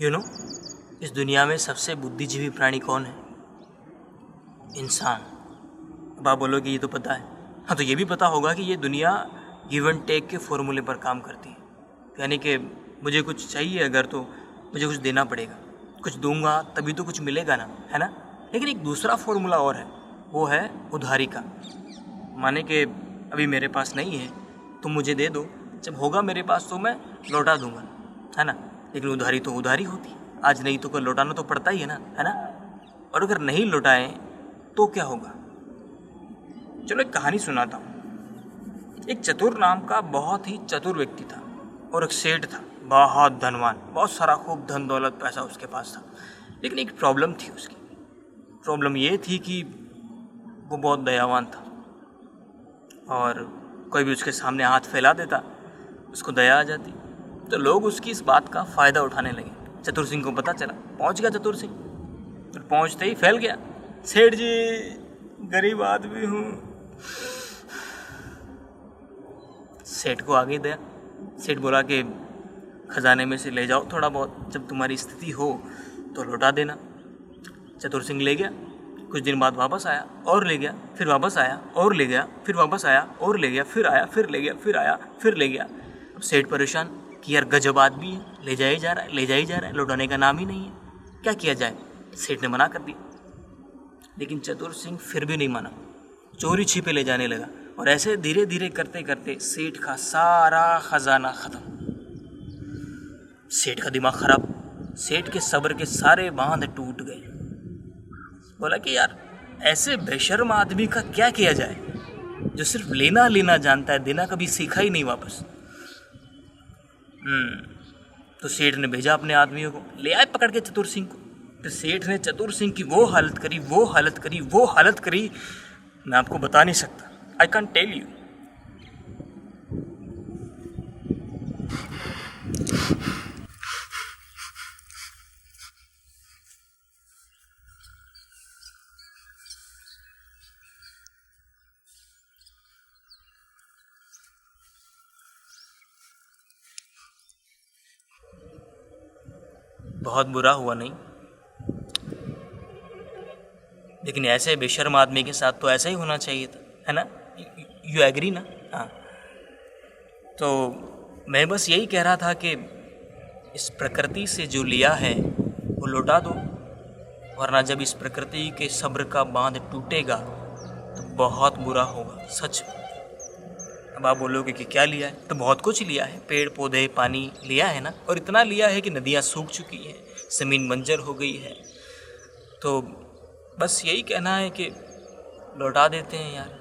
You know इस दुनिया में सबसे बुद्धिजीवी प्राणी कौन है? इंसान। अब आप बोलोगे ये तो पता है। हाँ, तो ये भी पता होगा कि ये दुनिया गिव एंड टेक के फॉर्मूले पर काम करती है। यानी कि मुझे कुछ चाहिए अगर, तो मुझे कुछ देना पड़ेगा, कुछ दूंगा तभी तो कुछ मिलेगा ना, है ना। लेकिन एक दूसरा फॉर्मूला और है, वो है उधारी का। माने कि अभी मेरे पास नहीं है, तुम मुझे दे दो, जब होगा मेरे पास तो मैं लौटा दूंगा, है ना। लेकिन उधारी तो उधारी होती है, आज नहीं तो कल लौटाना तो पड़ता ही है ना। और अगर नहीं लौटाएं तो क्या होगा? चलो एक कहानी सुनाता हूँ। एक चतुर नाम का बहुत ही चतुर व्यक्ति था और एक सेठ था, बहुत धनवान, बहुत सारा खूब धन दौलत पैसा उसके पास था। लेकिन एक प्रॉब्लम थी उसकी। प्रॉब्लम ये थी कि वो बहुत दयावान था और कोई भी उसके सामने हाथ फैला देता उसको दया आ जाती। तो लोग उसकी इस बात का फ़ायदा उठाने लगे। चतुर सिंह को पता चला, पहुंच गया चतुर सिंह। तो पहुंचते ही फैल गया, सेठ जी गरीब आदमी हूँ। सेठ को आगे दिया। सेठ बोला कि खजाने में से ले जाओ थोड़ा बहुत, जब तुम्हारी स्थिति हो तो लौटा देना। चतुर सिंह ले गया, कुछ दिन बाद वापस आया और ले गया, फिर वापस आया और ले गया, फिर वापस आया और ले गया, फिर आया फिर ले गया, फिर आया फिर ले गया। अब सेठ परेशान कि यार गजब आदमी है, ले जाए जा रहा है, ले जाए जा रहा है, लौटाने का नाम ही नहीं है, क्या किया जाए। सेठ ने मना कर दिया, लेकिन चतुर सिंह फिर भी नहीं माना, चोरी छिपे ले जाने लगा। और ऐसे धीरे धीरे करते करते सेठ का सारा खजाना खत्म। सेठ का दिमाग खराब, सेठ के सब्र के सारे बांध टूट गए। बोला कि यार ऐसे बेशर्म आदमी का क्या किया जाए जो सिर्फ लेना लेना जानता है, देना कभी सीखा ही नहीं वापस। तो सेठ ने भेजा अपने आदमियों को, ले आए पकड़ के चतुर सिंह को। तो सेठ ने चतुर सिंह की वो हालत करी, मैं आपको बता नहीं सकता। I can tell you. बहुत बुरा हुआ नहीं, लेकिन ऐसे बेशर्म आदमी के साथ तो ऐसा ही होना चाहिए था, है ना। यू एग्री ना? हाँ, तो मैं बस यही कह रहा था कि इस प्रकृति से जो लिया है वो लौटा दो, वरना जब इस प्रकृति के सब्र का बांध टूटेगा तो बहुत बुरा होगा, सच। अब आप बोलोगे कि क्या लिया है, तो बहुत कुछ लिया है, पेड़ पौधे पानी लिया है ना। और इतना लिया है कि नदियाँ सूख चुकी हैं, ज़मीन बंजर हो गई है। तो बस यही कहना है कि लौटा देते हैं यार।